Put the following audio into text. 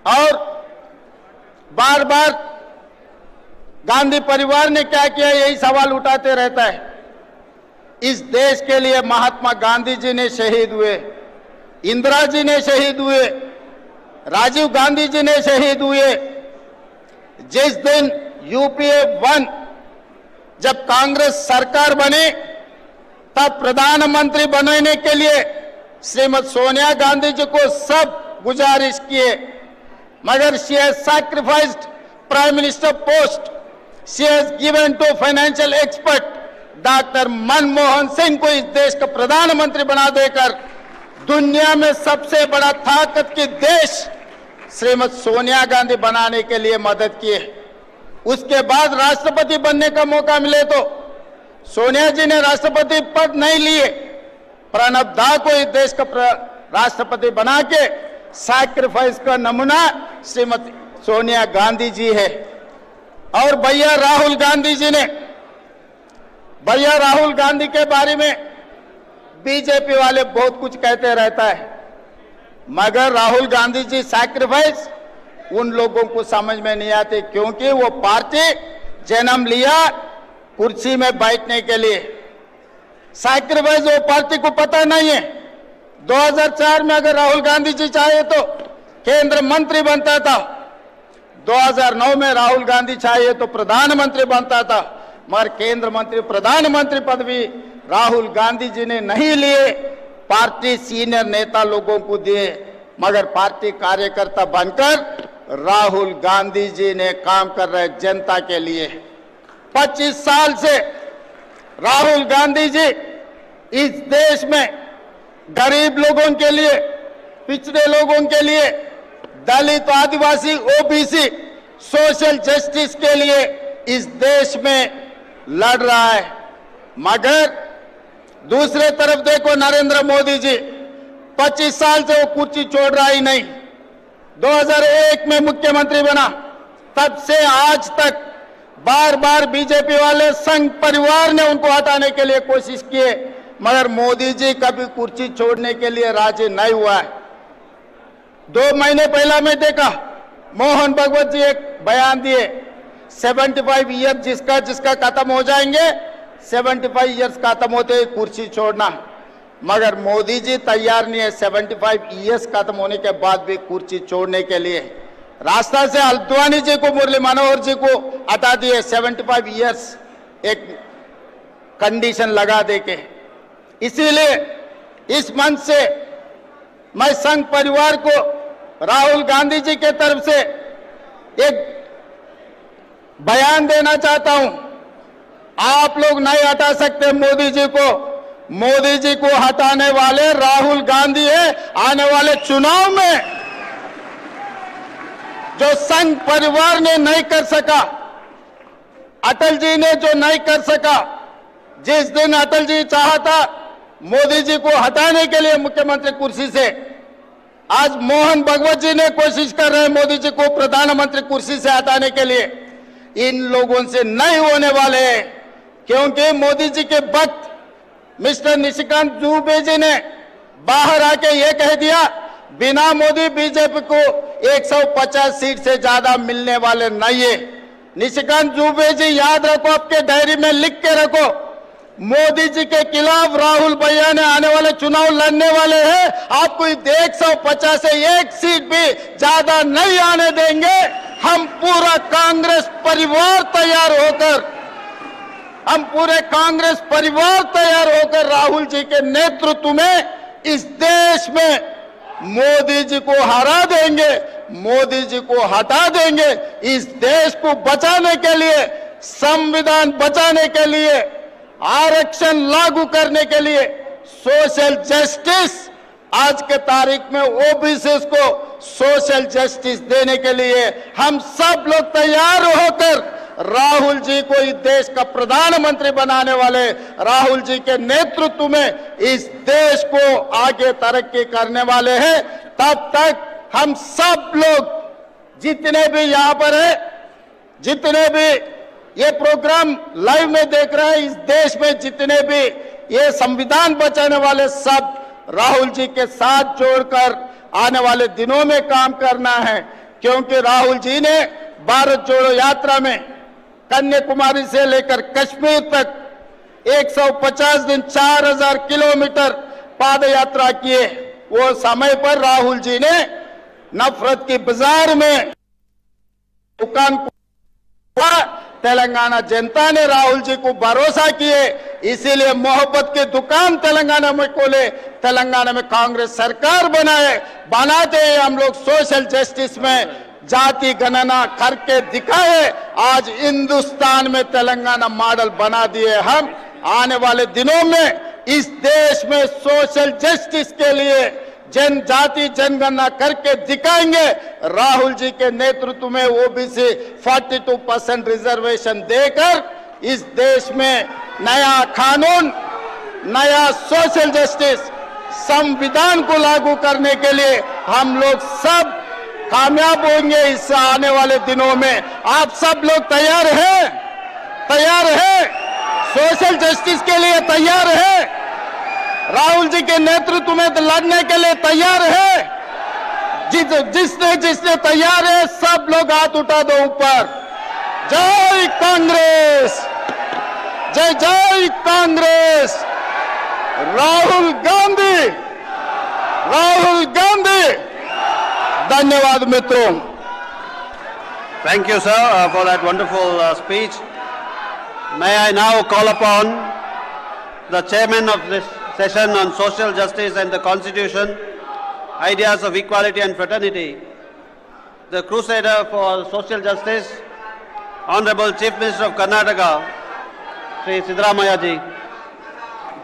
और बार बार गांधी परिवार ने क्या किया, यही सवाल उठाते रहता है। इस देश के लिए महात्मा गांधी जी ने शहीद हुए, इंदिरा जी ने शहीद हुए, राजीव गांधी जी ने शहीद हुए। जिस दिन यूपीए 1 जब कांग्रेस सरकार बनी, तब प्रधानमंत्री बनने के लिए श्रीमती सोनिया गांधी जी को सब गुजारिश किए, मगर she has sacrificed prime minister post, she has given to financial expert doctor Manmohan Singh को इस देश का प्रधानमंत्री बना देकर दुनिया में सबसे बड़ा ताकत की देश श्रीमती सोनिया गांधी बनाने के लिए मदद किए। उसके बाद राष्ट्रपति बनने का मौका मिले तो सोनिया जी ने राष्ट्रपति पद नहीं लिए, प्रणब दा को इस देश का राष्ट्रपति बना के सैक्रिफाइस का नमूना श्रीमती सोनिया गांधी जी है। और भैया राहुल गांधी जी ने, भैया राहुल गांधी के बारे में बीजेपी वाले बहुत कुछ कहते रहता है, मगर राहुल गांधी जी सैक्रिफाइस उन लोगों को समझ में नहीं आते, क्योंकि वो पार्टी जन्म लिया कुर्सी में बैठने के लिए। सैक्रिफाइस वो पार्टी को पता नहीं है। 2004 में अगर राहुल गांधी जी चाहे तो केंद्र मंत्री बनता था, 2009 में राहुल गांधी चाहे तो प्रधानमंत्री बनता था, मगर केंद्र मंत्री प्रधानमंत्री पदवी राहुल गांधी जी ने नहीं लिए, पार्टी सीनियर नेता लोगों को दिए, मगर पार्टी कार्यकर्ता बनकर राहुल गांधी जी ने काम कर रहे जनता के लिए। 25 साल से राहुल गांधी जी इस देश में गरीब लोगों के लिए, पिछड़े लोगों के लिए, दलित, आदिवासी, ओबीसी, सोशल जस्टिस के लिए इस देश में लड़ रहा है। मगर दूसरे तरफ देखो नरेंद्र मोदी जी 25 साल से वो कुर्सी छोड़ रहा ही नहीं। 2001 में मुख्यमंत्री बना, तब से आज तक बार बार बीजेपी वाले संघ परिवार ने उनको हटाने के लिए कोशिश किए, मगर मोदी जी कभी कुर्सी छोड़ने के लिए राजी नहीं हुआ है। 2 महीने पहला मैं देखा मोहन भगवत जी एक बयान दिए, 75 ईयर जिसका जिसका खत्म हो जाएंगे, 75 ईयर्स खत्म होते ही कुर्सी छोड़ना, मगर मोदी जी तैयार नहीं है 75 ईयर्स खत्म होने के बाद भी कुर्सी छोड़ने के लिए। रास्ता से अल्द्वानी जी को, मुरली मनोहर जी को हटा दिए 75 ईयर्स एक कंडीशन लगा देके। इसीलिए इस मंच से मैं संघ परिवार को राहुल गांधी जी के तरफ से एक बयान देना चाहता हूं, आप लोग नहीं हटा सकते मोदी जी को। मोदी जी को हटाने वाले राहुल गांधी है। आने वाले चुनाव में जो संघ परिवार ने नहीं कर सका, अटल जी ने जो नहीं कर सका, जिस दिन अटल जी चाहता मोदी जी को हटाने के लिए मुख्यमंत्री कुर्सी से, आज मोहन भगवत जी ने कोशिश कर रहे हैं मोदी जी को प्रधानमंत्री कुर्सी से हटाने के लिए। इन लोगों से नहीं होने वाले हैं, क्योंकि मोदी जी के वक्त मिस्टर निशिकांत दुबे जी ने बाहर आके ये कह दिया, बिना मोदी बीजेपी को 150 सीट से ज्यादा मिलने वाले नहीं है। निशिकांत दुबे जी याद रखो, आपके डायरी में लिख के रखो, मोदी जी के खिलाफ राहुल भैया ने आने वाले चुनाव लड़ने वाले हैं। आपको 150 से 1 सीट भी ज्यादा नहीं आने देंगे। हम पूरा कांग्रेस परिवार तैयार होकर, हम पूरे कांग्रेस परिवार तैयार होकर राहुल जी के नेतृत्व में इस देश में मोदी जी को हरा देंगे, मोदी जी को हटा देंगे। इस देश को बचाने के लिए, संविधान बचाने के लिए, आरक्षण लागू करने के लिए, सोशल जस्टिस, आज के तारीख में ओबीसी को सोशल जस्टिस देने के लिए हम सब लोग तैयार होकर राहुल जी को इस देश का प्रधानमंत्री बनाने वाले, राहुल जी के नेतृत्व में इस देश को आगे तरक्की करने वाले हैं। तब तक हम सब लोग जितने भी यहाँ पर है, जितने भी ये प्रोग्राम लाइव में देख रहे हैं, इस देश में जितने भी ये संविधान बचाने वाले, सब राहुल जी के साथ जोड़कर आने वाले दिनों में काम करना है, क्योंकि राहुल जी ने भारत जोड़ो यात्रा में कन्याकुमारी से लेकर कश्मीर तक 150 दिन 4000 किलोमीटर पाद यात्रा किए। वो समय पर राहुल जी ने नफरत की बाजार में दुकान तेलंगाना जनता ने राहुल जी को भरोसा किए, इसीलिए मोहब्बत की दुकान तेलंगाना में खोले, तेलंगाना में कांग्रेस सरकार बनाते हैं हम लोग सोशल जस्टिस में जाति गणना करके दिखाए। आज हिंदुस्तान में तेलंगाना मॉडल बना दिए हम। आने वाले दिनों में इस देश में सोशल जस्टिस के लिए जनजाति जनगणना करके दिखाएंगे। राहुल जी के नेतृत्व में ओबीसी 42% रिजर्वेशन देकर इस देश में नया कानून, नया सोशल जस्टिस, संविधान को लागू करने के लिए हम लोग सब कामयाब होंगे। इस आने वाले दिनों में आप सब लोग तैयार हैं? तैयार है? सोशल जस्टिस के लिए तैयार है? राहुल जी के नेतृत्व में लड़ने के लिए तैयार है? जिसने तैयार है सब लोग हाथ उठा दो ऊपर। जय कांग्रेस, जय जय कांग्रेस। राहुल गांधी, राहुल गांधी। धन्यवाद मित्रों। Thank you, sir, for that wonderful speech. May I now call upon the chairman of this session on social justice and the constitution, ideas of equality and fraternity, the crusader for social justice, Honorable Chief Minister of Karnataka, Sri Siddaramaiah ji.